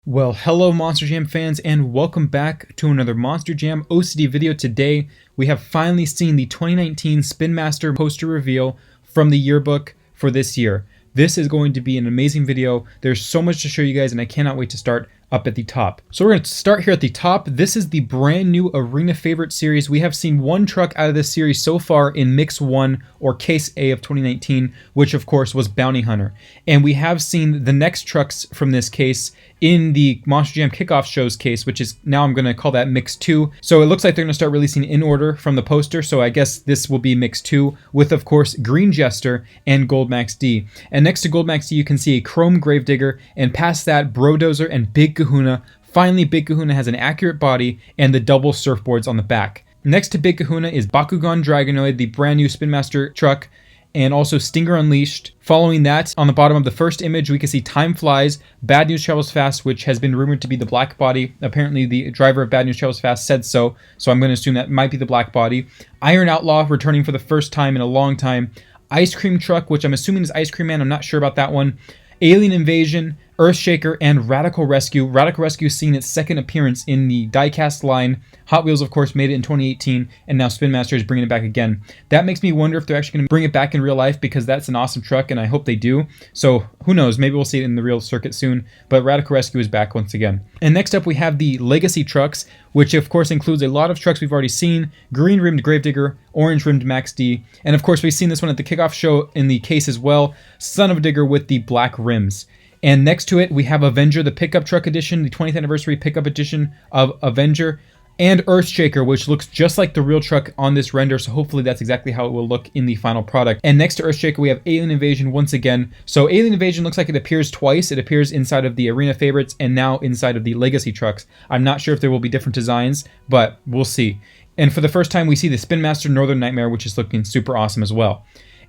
Well, hello Monster Jam fans, and welcome back to another Monster Jam OCD video. Today, we have finally seen the 2019 Spin Master poster reveal from the yearbook for this year. This is going to be an amazing video. There's so much to show you guys, and I cannot wait to start up at the top. So we're going to start here at the top. This is the brand new Arena Favorite series. We have seen one truck out of this series so far in Mix 1 or Case A of 2019, which of course was Bounty Hunter. And we have seen the next trucks from this case in the Monster Jam Kickoff Shows case, which is now I'm going to call that Mix 2. So it looks like they're going to start releasing in order from the poster. So I guess this will be Mix 2 with, of course, Green Jester and Gold Max D. And next to Gold Max D, you can see a Chrome Gravedigger, and past that, Brodozer and Big Kahuna. Finally, Big Kahuna has an accurate body and the double surfboards on the back. Next to Big Kahuna is Bakugan Dragonoid, the brand new Spin Master truck, and also Stinger Unleashed. Following that, on the bottom of the first image, we can see Time Flies, Bad News Travels Fast, which has been rumored to be the black body. Apparently, the driver of Bad News Travels Fast said so I'm going to assume that might be the black body. Iron Outlaw, returning for the first time in a long time. Ice Cream Truck, which I'm assuming is Ice Cream Man, I'm not sure about that one. Alien Invasion, Earthshaker, and Radical Rescue. Radical Rescue seeing its second appearance in the diecast line. Hot Wheels, of course, made it in 2018, and now Spin Master is bringing it back again. That makes me wonder if they're actually going to bring it back in real life, because that's an awesome truck, and I hope they do. So who knows, maybe we'll see it in the real circuit soon, but Radical Rescue is back once again. And next up we have the Legacy trucks, which of course includes a lot of trucks we've already seen. Green rimmed Gravedigger, orange rimmed Max D, and of course we've seen this one at the kickoff show in the case as well, Son of a Digger with the black rims. And next to it, we have Avenger, the pickup truck edition, the 20th anniversary pickup edition of Avenger, and Earthshaker, which looks just like the real truck on this render, so hopefully that's exactly how it will look in the final product. And next to Earthshaker, we have Alien Invasion once again. So Alien Invasion looks like it appears twice. It appears inside of the Arena Favorites and now inside of the Legacy trucks. I'm not sure if there will be different designs, but we'll see. And for the first time, we see the Spin Master Northern Nightmare, which is looking super awesome as well.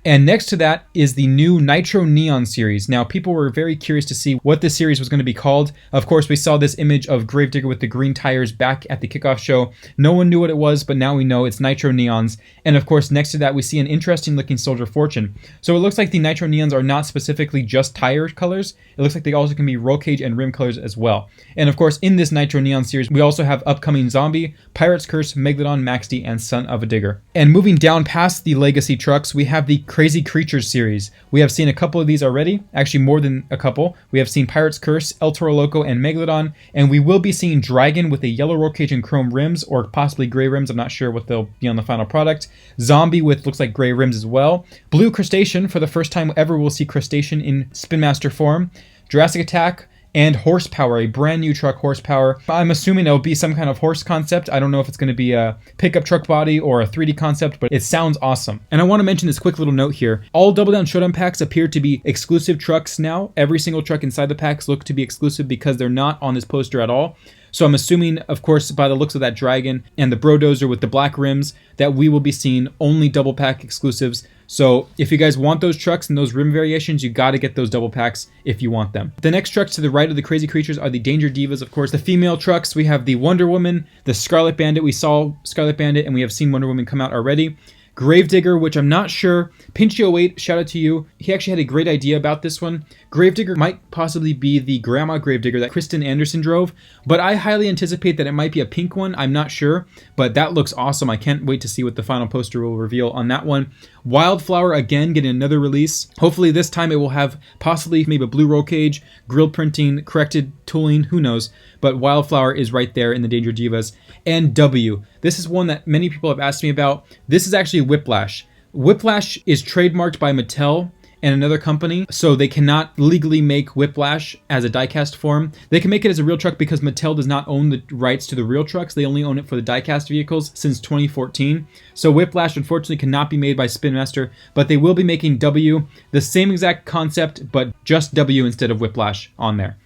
And next to that is the new Nitro Neon series. Now, people were very curious to see what this series was going to be called. Of course, we saw this image of Gravedigger with the green tires back at the kickoff show. No one knew what it was, but now we know it's Nitro Neons. And of course, next to that, we see an interesting looking Soldier Fortune. So it looks like the Nitro Neons are not specifically just tire colors. It looks like they also can be roll cage and rim colors as well. And of course, in this Nitro Neon series, we also have upcoming Zombie, Pirate's Curse, Megalodon, Max D, and Son of a Digger. And moving down past the Legacy trucks, we have the Crazy Creatures series. We have seen a couple of these already, actually more than a couple. We have seen Pirate's Curse, El Toro Loco, and Megalodon, and we will be seeing Dragon with a yellow roll cage and chrome rims, or possibly gray rims. I'm not sure what they'll be on the final product. Zombie with looks like gray rims as well. Blue Crustacean, for the first time ever we'll see Crustacean in Spin Master form. Jurassic Attack, and Horsepower, a brand new truck, Horsepower. I'm assuming it'll be some kind of horse concept. I don't know if it's going to be a pickup truck body or a 3D concept, but it sounds awesome. And I want to mention this quick little note here. All Double Down Showdown packs appear to be exclusive trucks now. Every single truck inside the packs look to be exclusive because they're not on this poster at all. So I'm assuming, of course, by the looks of that Dragon and the Brodozer with the black rims, that we will be seeing only double pack exclusives. So if you guys want those trucks and those rim variations, you got to get those double packs if you want them. The next trucks to the right of the Crazy Creatures are the Danger Divas, of course. The female trucks, we have the Wonder Woman, the Scarlet Bandit. We saw Scarlet Bandit and we have seen Wonder Woman come out already. Gravedigger, which I'm not sure. Pinchy08, shout out to you. He actually had a great idea about this one. Gravedigger might possibly be the Grandma Gravedigger that Kristen Anderson drove, but I highly anticipate that it might be a pink one. I'm not sure, but that looks awesome. I can't wait to see what the final poster will reveal on that one. Wildflower, again, getting another release. Hopefully this time it will have possibly maybe a blue roll cage, grille printing, corrected tooling, who knows. But Wildflower is right there in the Danger Divas. And W. This is one that many people have asked me about. This is actually Whiplash. Whiplash is trademarked by Mattel and another company, so they cannot legally make Whiplash as a diecast form. They can make it as a real truck because Mattel does not own the rights to the real trucks. They only own it for the diecast vehicles since 2014. So Whiplash unfortunately cannot be made by Spin Master, but they will be making W, the same exact concept, but just W instead of Whiplash on there.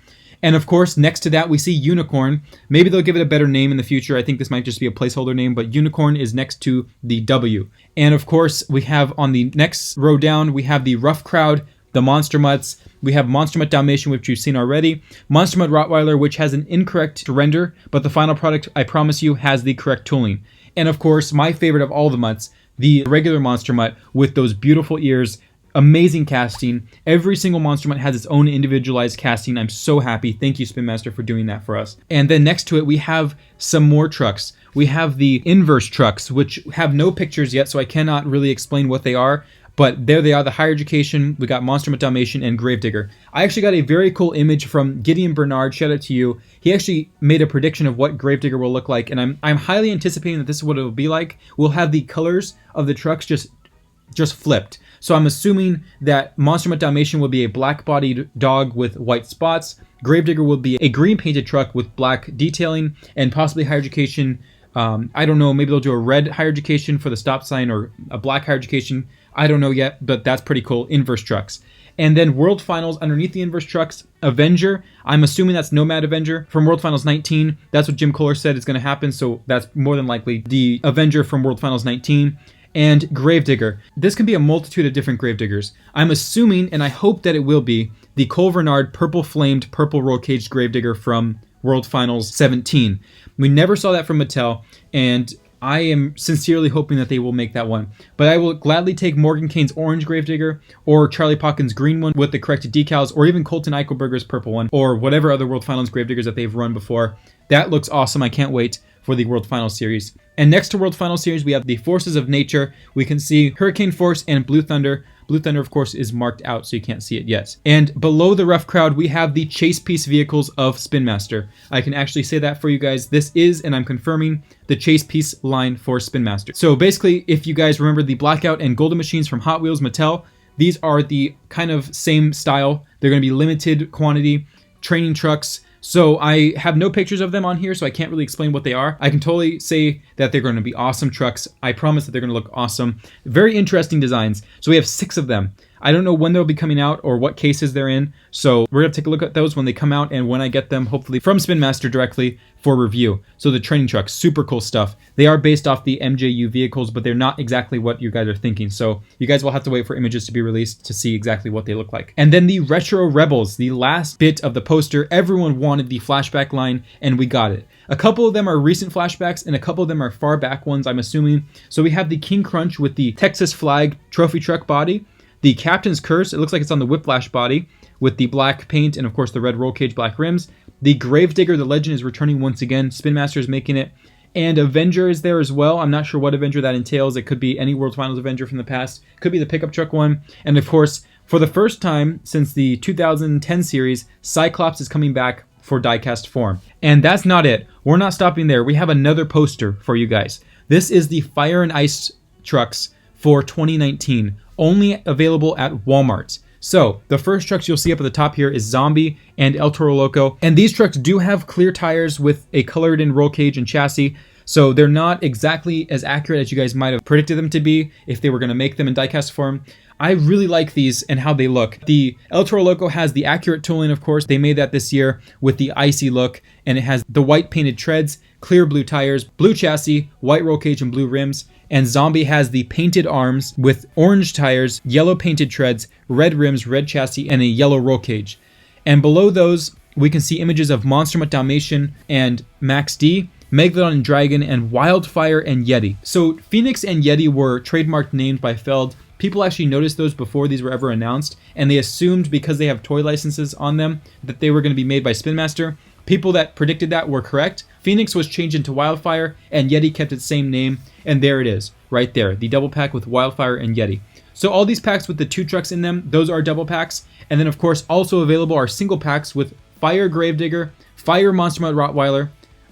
And of course, next to that, we see Unicorn. Maybe they'll give it a better name in the future. I think this might just be a placeholder name, but Unicorn is next to the W. And of course, we have on the next row down, we have the Rough Crowd, the Monster Mutts. We have Monster Mutt Dalmatian, which you've seen already. Monster Mutt Rottweiler, which has an incorrect render, but the final product, I promise you, has the correct tooling. And of course, my favorite of all the Mutts, the regular Monster Mutt with those beautiful ears, Amazing casting. Every single Monster Mutt has its own individualized casting. I'm so happy. Thank you, Spin Master, for doing that for us. And then next to it, we have some more trucks. We have the inverse trucks, which have no pictures yet, so I cannot really explain what they are. But there they are, the Higher Education. We got Monster Mutt Dalmatian and Gravedigger. I actually got a very cool image from Gideon Bernard. Shout out to you. He actually made a prediction of what Gravedigger will look like, and I'm highly anticipating that this is what it will be like. We'll have the colors of the trucks just flipped. So I'm assuming that Monster Mutt Dalmatian will be a black-bodied dog with white spots. Gravedigger will be a green-painted truck with black detailing, and possibly Higher Education. I don't know, maybe they'll do a red Higher Education for the stop sign or a black Higher Education. I don't know yet, but that's pretty cool. Inverse trucks. And then World Finals underneath the inverse trucks, Avenger. I'm assuming that's Nomad Avenger from World Finals 19. That's what Jim Kohler said is going to happen, so that's more than likely the Avenger from World Finals 19. And Gravedigger. This can be a multitude of different Gravediggers. I'm assuming, and I hope that it will be, the Cole Vernard purple flamed, purple roll caged Gravedigger from World Finals 17. We never saw that from Mattel, and I am sincerely hoping that they will make that one. But I will gladly take Morgan Kane's orange Gravedigger, or Charlie Pockin's green one with the corrected decals, or even Colton Eichelberger's purple one, or whatever other World Finals Gravediggers that they've run before. That looks awesome. I can't wait for the World Finals Series. And next to World Finals Series, we have the Forces of Nature. We can see Hurricane Force and Blue Thunder. Blue Thunder, of course, is marked out, so you can't see it yet. And below the rough crowd, we have the chase piece vehicles of Spin Master. I can actually say that for you guys. This is, and I'm confirming, the chase piece line for Spin Master. So basically, if you guys remember the Blackout and Golden Machines from Hot Wheels Mattel, these are the kind of same style. They're going to be limited quantity training trucks. So I have no pictures of them on here, so I can't really explain what they are. I can totally say that they're going to be awesome trucks. I promise that they're going to look awesome. Very interesting designs. So we have 6 of them. I don't know when they'll be coming out or what cases they're in, so we're going to take a look at those when they come out and when I get them, hopefully from Spin Master directly for review. So the training trucks, super cool stuff. They are based off the MJU vehicles, but they're not exactly what you guys are thinking. So you guys will have to wait for images to be released to see exactly what they look like. And then the Retro Rebels, the last bit of the poster. Everyone wanted the flashback line, and we got it. A couple of them are recent flashbacks, and a couple of them are far back ones, I'm assuming. So we have the King Crunch with the Texas flag trophy truck body. The Captain's Curse, it looks like it's on the Whiplash body with the black paint and, of course, the red roll cage black rims. The Gravedigger, the legend, is returning once again. Spin Master is making it. And Avenger is there as well. I'm not sure what Avenger that entails. It could be any World Finals Avenger from the past. Could be the pickup truck one. And, of course, for the first time since the 2010 series, Cyclops is coming back for diecast form. And that's not it. We're not stopping there. We have another poster for you guys. This is the Fire and Ice trucks for 2019. Only available at Walmart. So the first trucks you'll see up at the top here is Zombie and El Toro Loco. And these trucks do have clear tires with a colored in roll cage and chassis. So they're not exactly as accurate as you guys might have predicted them to be if they were going to make them in diecast form. I really like these and how they look. The El Toro Loco has the accurate tooling, of course. They made that this year with the icy look, and it has the white painted treads, clear blue tires, blue chassis, white roll cage, and blue rims. And Zombie has the painted arms with orange tires, yellow painted treads, red rims, red chassis, and a yellow roll cage. And below those, we can see images of Monster Mutt Dalmatian and Max D, Megalodon and Dragon, and Wildfire and Yeti. So Phoenix and Yeti were trademarked names by Feld. People actually noticed those before these were ever announced, and they assumed because they have toy licenses on them that they were going to be made by Spin Master. People that predicted that were correct. Phoenix was changed into Wildfire, and Yeti kept its same name, and there it is, right there, the double pack with Wildfire and Yeti. So all these packs with the 2 trucks in them, those are double packs, and then of course also available are single packs with Fire Gravedigger, Fire Monster Mutt Rottweiler,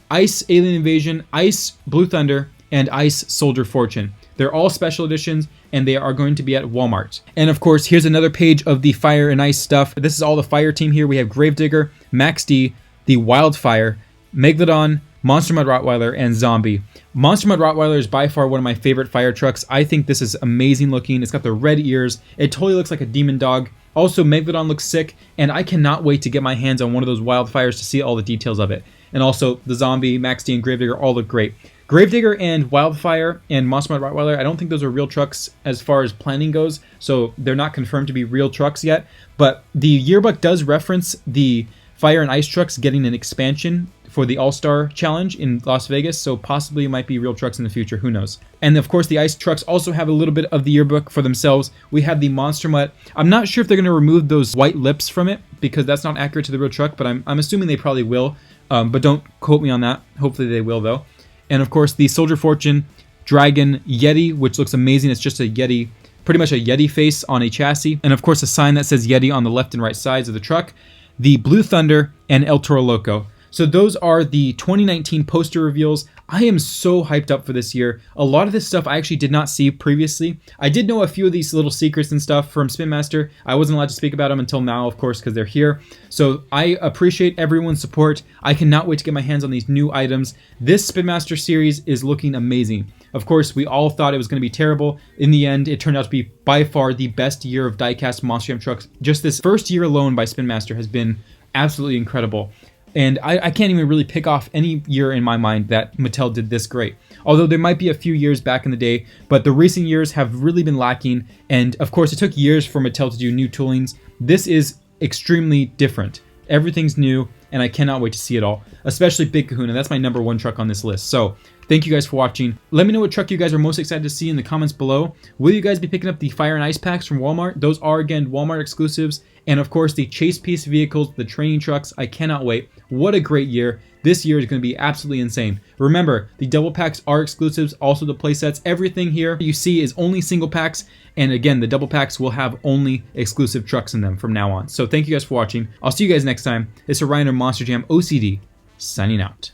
Ice Alien Invasion, Ice Blue Thunder, and Ice Soldier Fortune. They're all special editions, and they are going to be at Walmart. And of course, here's another page of the Fire and Ice stuff. This is all the Fire team here. We have Gravedigger, Max D, the Wildfire, Megalodon, Monster Mutt Rottweiler, and Zombie. Monster Mutt Rottweiler is by far one of my favorite fire trucks. I think this is amazing looking. It's got the red ears. It totally looks like a demon dog. Also, Megalodon looks sick, and I cannot wait to get my hands on one of those Wildfires to see all the details of it. And also, the Zombie, Max D, and Gravedigger all look great. Gravedigger and Wildfire and Monster Mutt Rottweiler, I don't think those are real trucks as far as planning goes, so they're not confirmed to be real trucks yet. But the yearbook does reference the Fire and Ice trucks getting an expansion for the All-Star Challenge in Las Vegas, so possibly it might be real trucks in the future, who knows. And of course the ice trucks also have a little bit of the yearbook for themselves. We have the Monster Mutt. I'm not sure if they're going to remove those white lips from it because that's not accurate to the real truck, but I'm assuming they probably will, but don't quote me on that. Hopefully they will though. And of course the Soldier Fortune Dragon Yeti, which looks amazing. It's just a Yeti, pretty much a Yeti face on a chassis. And of course a sign that says Yeti on the left and right sides of the truck. The Blue Thunder and El Toro Loco. So those are the 2019 poster reveals. I am so hyped up for this year. A lot of this stuff I actually did not see previously. I did know a few of these little secrets and stuff from Spin Master. I wasn't allowed to speak about them until now, of course, because they're here. So I appreciate everyone's support. I cannot wait to get my hands on these new items. This Spin Master series is looking amazing. Of course, we all thought it was going to be terrible. In the end, it turned out to be by far the best year of diecast Monster Jam trucks. Just this first year alone by Spin Master has been absolutely incredible. And I can't even really pick off any year in my mind that Mattel did this great. Although there might be a few years back in the day, but the recent years have really been lacking. And of course, it took years for Mattel to do new toolings. This is extremely different. Everything's new, and I cannot wait to see it all, especially Big Kahuna. That's my #1 truck on this list. So thank you guys for watching. Let me know what truck you guys are most excited to see in the comments below. Will you guys be picking up the Fire and Ice packs from Walmart? Those are, again, Walmart exclusives. And of course, the chase piece vehicles, the training trucks. I cannot wait. What a great year. This year is going to be absolutely insane. Remember, the double packs are exclusives, also the playsets. Everything here you see is only single packs. And again, the double packs will have only exclusive trucks in them from now on. So thank you guys for watching. I'll see you guys next time. It's Orion or Monster Jam OCD, signing out.